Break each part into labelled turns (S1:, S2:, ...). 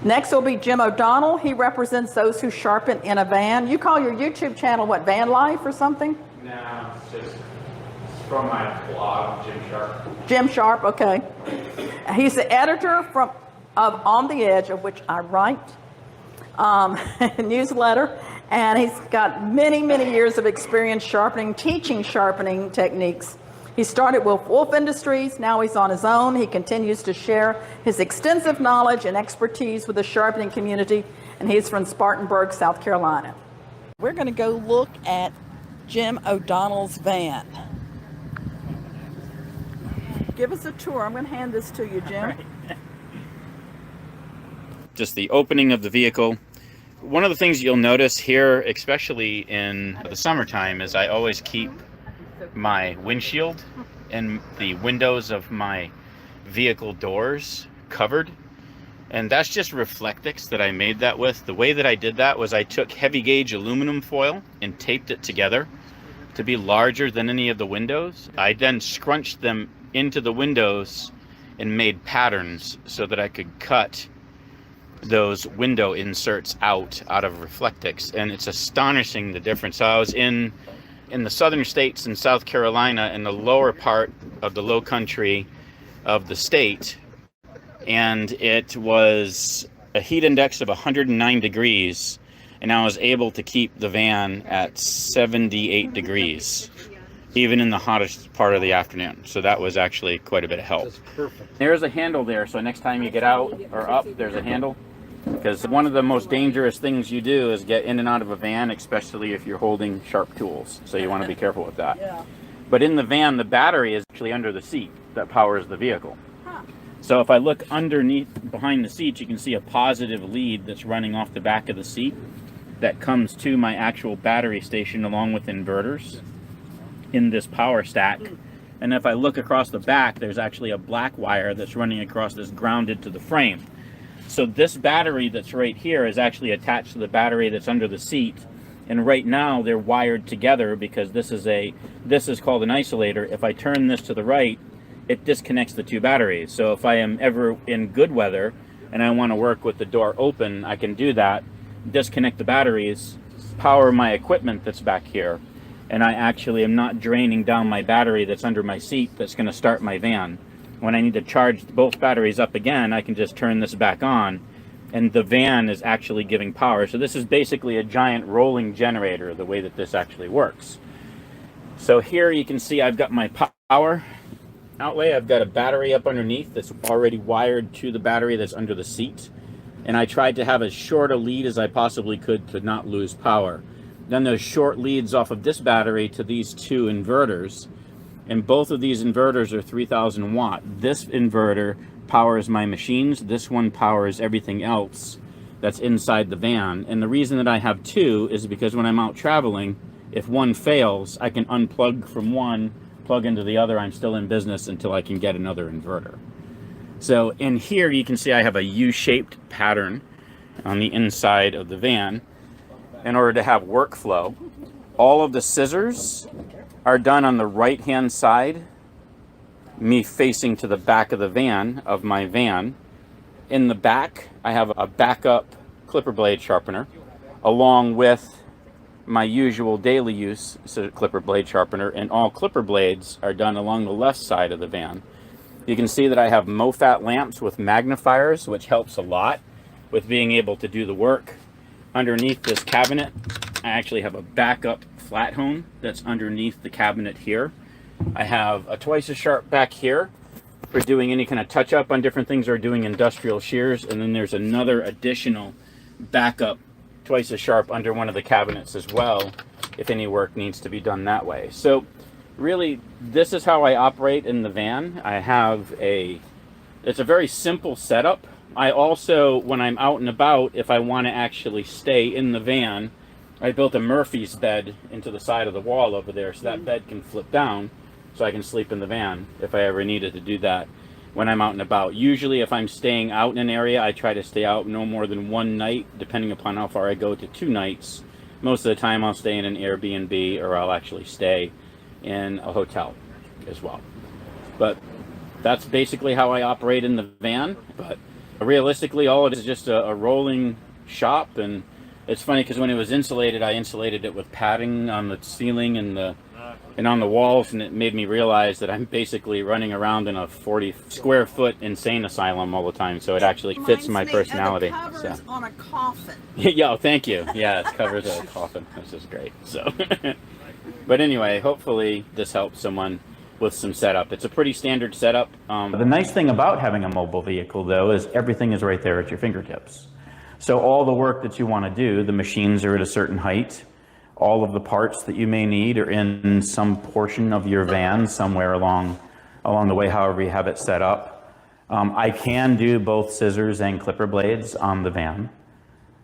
S1: Next will be Jim O'Donnell. He represents those who sharpen in a van. You call your YouTube channel what, Van Life or something?
S2: No, it's just from my blog, Jim Sharp.
S1: Jim Sharp, okay. He's the editor of On the Edge, of which I write a newsletter, and he's got many, many years of experience teaching sharpening techniques. He started with Wolf Industries, now he's on his own. He continues to share his extensive knowledge and expertise with the sharpening community, and he's from Spartanburg, South Carolina. We're going to go look at Jim O'Donnell's van. Give us a tour. I'm going to hand this to you, Jim.
S2: Just the opening of the vehicle. One of the things you'll notice here, especially in the summertime, is I always keep my windshield and the windows of my vehicle doors covered. And that's just Reflectix that I made that with. The way that I did that was I took heavy gauge aluminum foil and taped it together to be larger than any of the windows. I then scrunched them into the windows and made patterns so that I could cut those window inserts out of Reflectix, and it's astonishing the difference. So I was in the southern states in South Carolina, in the lower part of the low country of the state, and it was a heat index of 109 degrees, and I was able to keep the van at 78 degrees even in the hottest part of the afternoon. So that was actually quite a bit of help.
S3: That's perfect.
S2: There's a handle there, so next time you get out or up, there's a handle. Because one of the most dangerous things you do is get in and out of a van, especially if you're holding sharp tools. So you want to be careful with that.
S1: Yeah.
S2: But in the van, the battery is actually under the seat that powers the vehicle.
S1: Huh.
S2: So if I look underneath, behind the seat, you can see a positive lead that's running off the back of the seat that comes to my actual battery station along with inverters in this power stack. And if I look across the back, there's actually a black wire that's running across this, grounded to the frame. So this battery that's right here is actually attached to the battery that's under the seat, and right now they're wired together because this is called an isolator. If I turn this to the right, it disconnects the two batteries. So if I am ever in good weather and I want to work with the door open, I can do that, disconnect the batteries, power my equipment that's back here, and I actually am not draining down my battery that's under my seat that's going to start my van. When I need to charge both batteries up again, I can just turn this back on, and the van is actually giving power. So this is basically a giant rolling generator, the way that this actually works. So here you can see I've got my power outlay. I've got a battery up underneath that's already wired to the battery that's under the seat. And I tried to have as short a lead as I possibly could to not lose power. Then there's short leads off of this battery to these two inverters. And both of these inverters are 3,000 watt. This inverter powers my machines. This one powers everything else that's inside the van. And the reason that I have two is because when I'm out traveling, if one fails, I can unplug from one, plug into the other. I'm still in business until I can get another inverter. So in here, you can see I have a U-shaped pattern on the inside of the van in order to have workflow. All of the scissors are done on the right hand side, me facing to the back of the van, of my van. In the back, I have a backup clipper blade sharpener along with my usual daily use clipper blade sharpener, and all clipper blades are done along the left side of the van. You can see that I have MoFat lamps with magnifiers, which helps a lot with being able to do the work. Underneath this cabinet, I actually have a backup flat hone that's underneath the cabinet here. I have a twice as sharp back here for doing any kind of touch up on different things or doing industrial shears, and then there's another additional backup twice as sharp under one of the cabinets as well if any work needs to be done that way. So really, this is how I operate in the van. It's a very simple setup. I also, when I'm out and about, if I want to actually stay in the van, I built a Murphy's bed into the side of the wall over there, so that bed can flip down so I can sleep in the van if I ever needed to do that when I'm out and about. Usually if I'm staying out in an area, I try to stay out no more than one night, depending upon how far I go, to 2 nights. Most of the time I'll stay in an Airbnb, or I'll actually stay in a hotel as well. But that's basically how I operate in the van. But Realistically, all it is just a rolling shop, and it's funny because when it was insulated, I insulated it with padding on the ceiling and on the walls, and it made me realize that I'm basically running around in a 40 square foot insane asylum all the time, so it actually fits my personality.
S1: The covers on a coffin.
S2: Yeah, thank you. Yeah, it covers a coffin. This is great. So, but anyway, hopefully this helps someone with some setup. It's a pretty standard setup. The nice thing about having a mobile vehicle, though, is everything is right there at your fingertips. So all the work that you want to do, the machines are at a certain height. All of the parts that you may need are in some portion of your van somewhere along the way, however you have it set up. I can do both scissors and clipper blades on the van,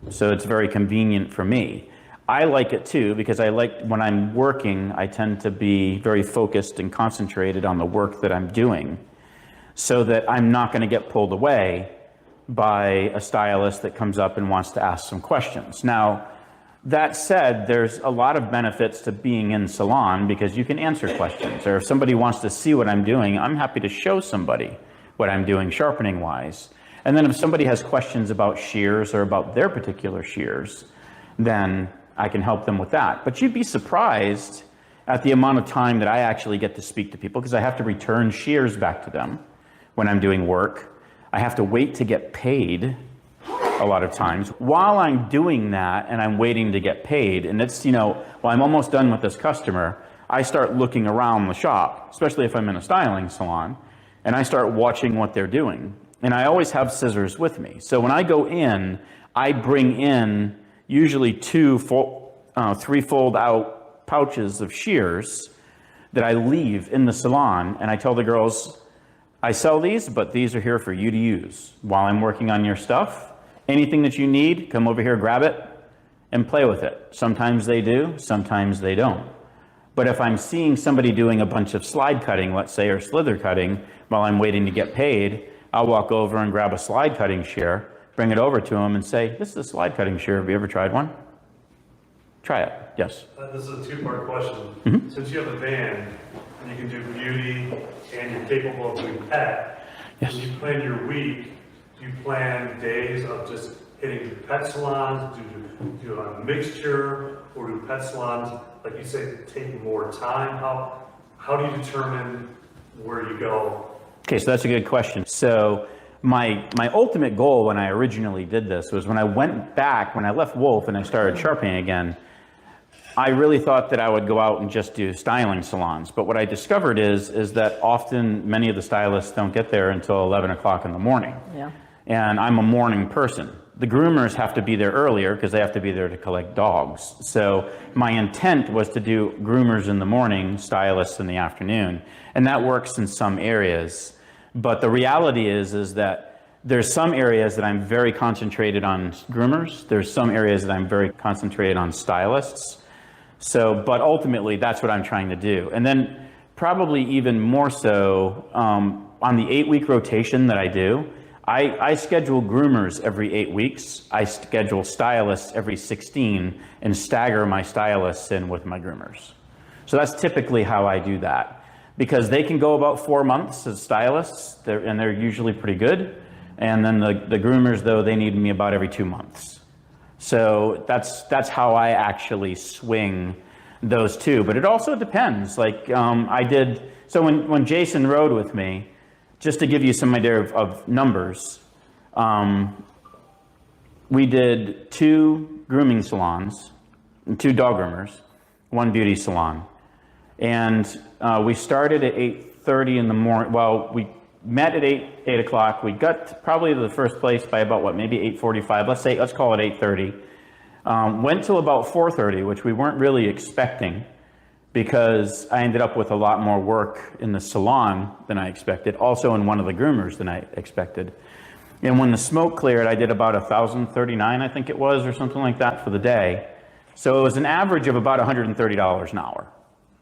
S2: so it's very convenient for me. I like it too because I like when I'm working, I tend to be very focused and concentrated on the work that I'm doing so that I'm not going to get pulled away by a stylist that comes up and wants to ask some questions. Now, that said, there's a lot of benefits to being in salon because you can answer questions, or if somebody wants to see what I'm doing, I'm happy to show somebody what I'm doing sharpening wise. And then if somebody has questions about shears or about their particular shears, then I can help them with that. But you'd be surprised at the amount of time that I actually get to speak to people because I have to return shears back to them when I'm doing work. I have to wait to get paid a lot of times. While I'm doing that and I'm waiting to get paid, and it's, while I'm almost done with this customer, I start looking around the shop, especially if I'm in a styling salon, and I start watching what they're doing. And I always have scissors with me. So when I go in, I bring in usually 3 fold out pouches of shears that I leave in the salon, and I tell the girls, I sell these, but these are here for you to use while I'm working on your stuff. Anything that you need, come over here, grab it, and play with it. Sometimes they do, sometimes they don't. But if I'm seeing somebody doing a bunch of slide cutting, let's say, or slither cutting, while I'm waiting to get paid, I'll walk over and grab a slide cutting shear, bring it over to them and say, this is a slide cutting shear. Have you ever tried one? Try it. Yes.
S3: This is a two-part question. Since you have a van and you can do beauty and you're capable of doing pet,
S2: Yes.
S3: when you plan your week, do you plan days of just hitting the pet salons, do a mixture, or do pet salons, like you say, take more time? How do you determine where you go?
S2: Okay, so that's a good question. So my ultimate goal when I originally did this was when I went back, when I left Wolf and I started sharpening again, I really thought that I would go out and just do styling salons. But what I discovered is that often many of the stylists don't get there until 11 o'clock in the morning.
S1: Yeah.
S2: And I'm a morning person. The groomers have to be there earlier because they have to be there to collect dogs. So my intent was to do groomers in the morning, stylists in the afternoon. And that works in some areas. But the reality is that there's some areas that I'm very concentrated on groomers. There's some areas that I'm very concentrated on stylists. So, but ultimately, that's what I'm trying to do. And then probably even more so, on the 8-week rotation that I do, I schedule groomers every 8 weeks. I schedule stylists every 16 and stagger my stylists in with my groomers. So that's typically how I do that. Because they can go about 4 months as stylists, and they're usually pretty good. And then the groomers, though, they need me about every 2 months. So that's how I actually swing those two. But it also depends. Like so when Jason rode with me, just to give you some idea of numbers, we did 2 grooming salons, 2 dog groomers, 1 beauty salon. And we started at 8:30 in the morning. Well, we met at 8 o'clock. We got probably to the first place by about, maybe 8:45. Let's call it 8:30. Went till about 4:30, which we weren't really expecting because I ended up with a lot more work in the salon than I expected, also in one of the groomers than I expected. And when the smoke cleared, I did about 1,039, I think it was, or something like that for the day. So it was an average of about $130 an hour,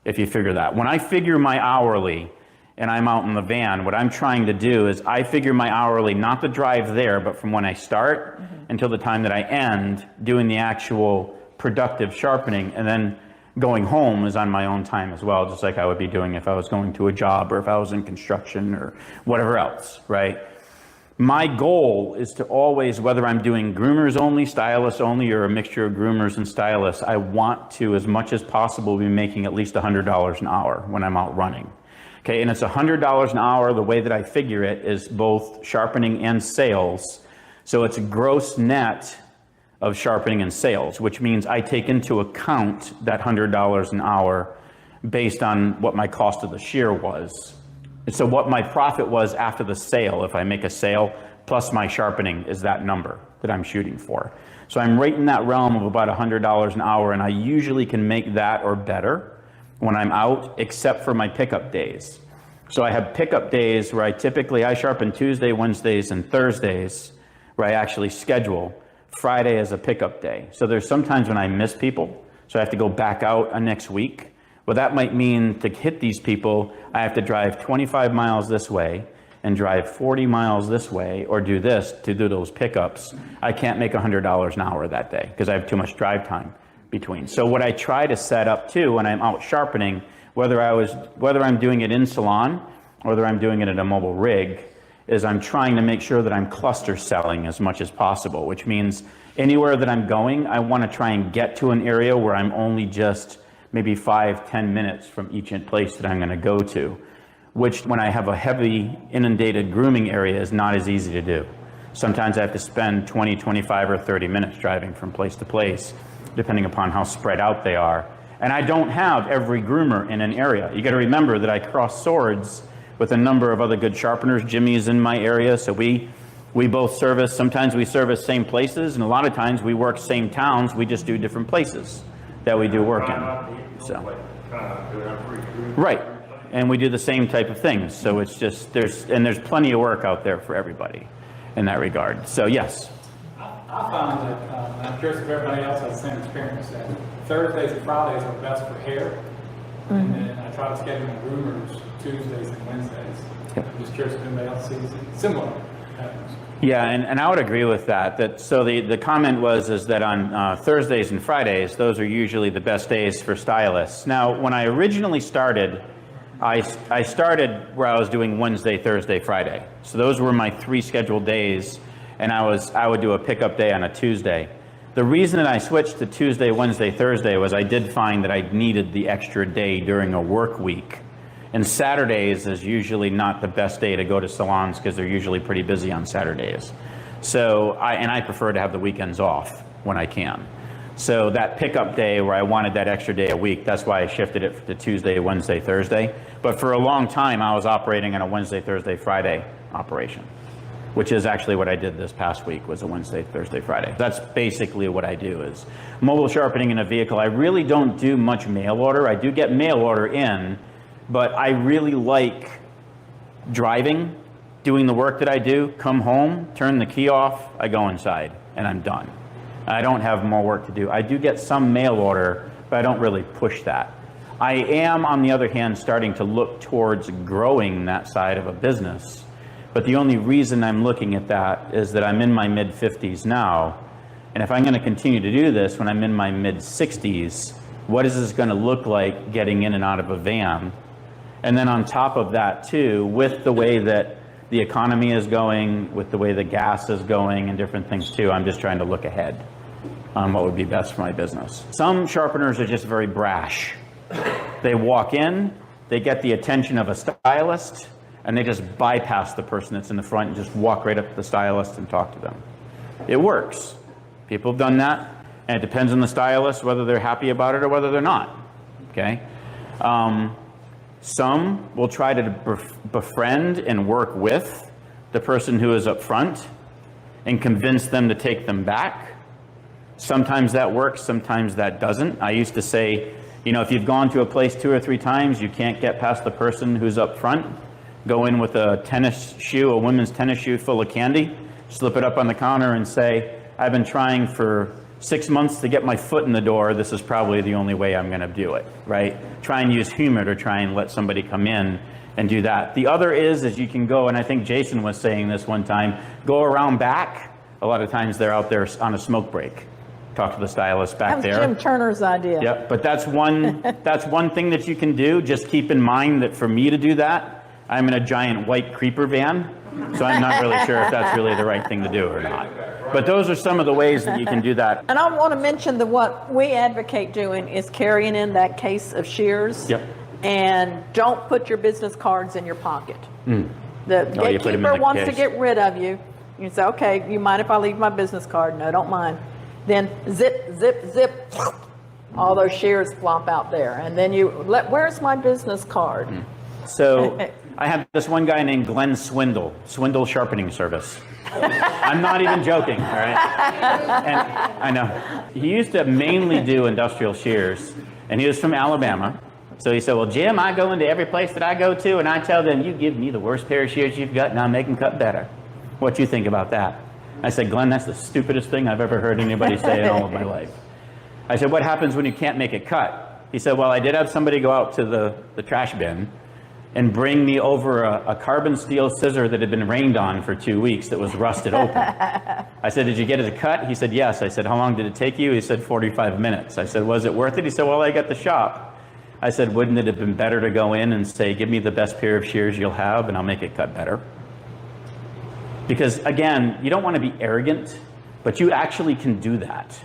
S2: if you figure that. When I figure my hourly and I'm out in the van, what I'm trying to do is I figure my hourly, not the drive there, but from when I start until the time that I end doing the actual productive sharpening, and then going home is on my own time as well, just like I would be doing if I was going to a job or if I was in construction or whatever else, right? My goal is to always, whether I'm doing groomers only, stylists only, or a mixture of groomers and stylists, I want to, as much as possible, be making at least $100 an hour when I'm out running. Okay, and it's $100 an hour. The way that I figure it is both sharpening and sales. So it's a gross net of sharpening and sales, which means I take into account that $100 an hour based on what my cost of the shear was. And so what my profit was after the sale, if I make a sale, plus my sharpening is that number that I'm shooting for. So I'm right in that realm of about $100 an hour, and I usually can make that or better when I'm out, except for my pickup days. So I have pickup days where I sharpen Tuesday, Wednesdays, and Thursdays, where I actually schedule. Friday as a pickup day. So there's sometimes when I miss people, so I have to go back out next week. Well, that might mean to hit these people, I have to drive 25 miles this way and drive 40 miles this way, or do this to do those pickups. I can't make $100 an hour that day because I have too much drive time between. So what I try to set up too when I'm out sharpening, whether I'm doing it in salon or whether I'm doing it at a mobile rig, is I'm trying to make sure that I'm cluster selling as much as possible, which means anywhere that I'm going, I want to try and get to an area where I'm only just maybe 5-10 minutes from each place that I'm going to go to, which when I have a heavy inundated grooming area is not as easy to do. Sometimes I have to spend 20, 25, or 30 minutes driving from place to place, depending upon how spread out they are. And I don't have every groomer in an area. You got to remember that I cross swords with a number of other good sharpeners. Jimmy's in my area, so we both service, sometimes we service same places, and a lot of times we work same towns, we just do different places that we do work in. So, right, and we do the same type of things. So it's just, there's plenty of work out there for everybody in that regard. So yes.
S4: I found that, and I'm curious if everybody else has the same experience, that Thursdays and Fridays are best for hair. And then I try to schedule my groomers Tuesdays and Wednesdays.
S2: Yep.
S4: I'm just curious if anybody else sees similar patterns.
S2: Yeah, and I would agree with that. So the comment is that on Thursdays and Fridays, those are usually the best days for stylists. Now, when I originally started, I started where I was doing Wednesday, Thursday, Friday. So those were my 3 scheduled days, and I would do a pickup day on a Tuesday. The reason that I switched to Tuesday, Wednesday, Thursday was I did find that I needed the extra day during a work week. And Saturdays is usually not the best day to go to salons because they're usually pretty busy on Saturdays. So I prefer to have the weekends off when I can. So that pickup day where I wanted that extra day a week, that's why I shifted it to Tuesday, Wednesday, Thursday. But for a long time, I was operating on a Wednesday, Thursday, Friday operation, which is actually what I did this past week, was a Wednesday, Thursday, Friday. That's basically what I do is mobile sharpening in a vehicle. I really don't do much mail order. I do get mail order in, but I really like driving, doing the work that I do, come home, turn the key off, I go inside, and I'm done. I don't have more work to do. I do get some mail order, but I don't really push that. I am, on the other hand, starting to look towards growing that side of a business. But the only reason I'm looking at that is that I'm in my mid-50s now, and if I'm going to continue to do this when I'm in my mid-60s, what is this going to look like getting in and out of a van? And then on top of that too, with the way that the economy is going, with the way the gas is going and different things too, I'm just trying to look ahead on what would be best for my business. Some sharpeners are just very brash. They walk in, they get the attention of a stylist, and they just bypass the person that's in the front and just walk right up to the stylist and talk to them. It works. People have done that, and it depends on the stylist whether they're happy about it or whether they're not, okay? Some will try to befriend and work with the person who is up front and convince them to take them back. Sometimes that works, sometimes that doesn't. I used to say, you know, if you've gone to a place 2 or 3 times, you can't get past the person who's up front. Go in with a tennis shoe, a women's tennis shoe full of candy, slip it up on the counter and say, I've been trying for 6 months to get my foot in the door. This is probably the only way I'm going to do it, right? Try and use humor to try and let somebody come in and do that. The other is you can go, and I think Jason was saying this one time, go around back. A lot of times they're out there on a smoke break. Talk to the stylist back there.
S1: That was Jim Turner's idea.
S2: Yep, but that's one thing that you can do. Just keep in mind that for me to do that, I'm in a giant white creeper van, So I'm not really sure if that's really the right thing to do or not. But those are some of the ways that you can do that.
S1: And I want to mention that what we advocate doing is carrying in that case of shears.
S2: Yep.
S1: And don't put your business cards in your pocket. The
S2: Oh, you put 'em in
S1: gatekeeper
S2: the
S1: wants to
S2: case.
S1: get rid of you. You say, okay, you mind if I leave my business card? No, don't mind. Then zip, zip, zip, all those shears flop out there. And then where's my business card?
S2: So I have this one guy named Glenn Swindle Sharpening Service. I'm not even joking, all right? And I know. He used to mainly do industrial shears, and he was from Alabama. So he said, well, Jim, I go into every place that I go to, and I tell them, you give me the worst pair of shears you've got, and I'll make them cut better. What do you think about that? I said, Glenn, that's the stupidest thing I've ever heard anybody say in all of my life. I said, what happens when you can't make it cut? He said, well, I did have somebody go out to the trash bin and bring me over a carbon steel scissor that had been rained on for 2 weeks that was rusted open. I said, did you get it to cut? He said, yes. I said, how long did it take you? He said, 45 minutes. I said, was it worth it? He said, well, I got the shop. I said, wouldn't it have been better to go in and say, give me the best pair of shears you'll have and I'll make it cut better? Because again, you don't want to be arrogant, but you actually can do that.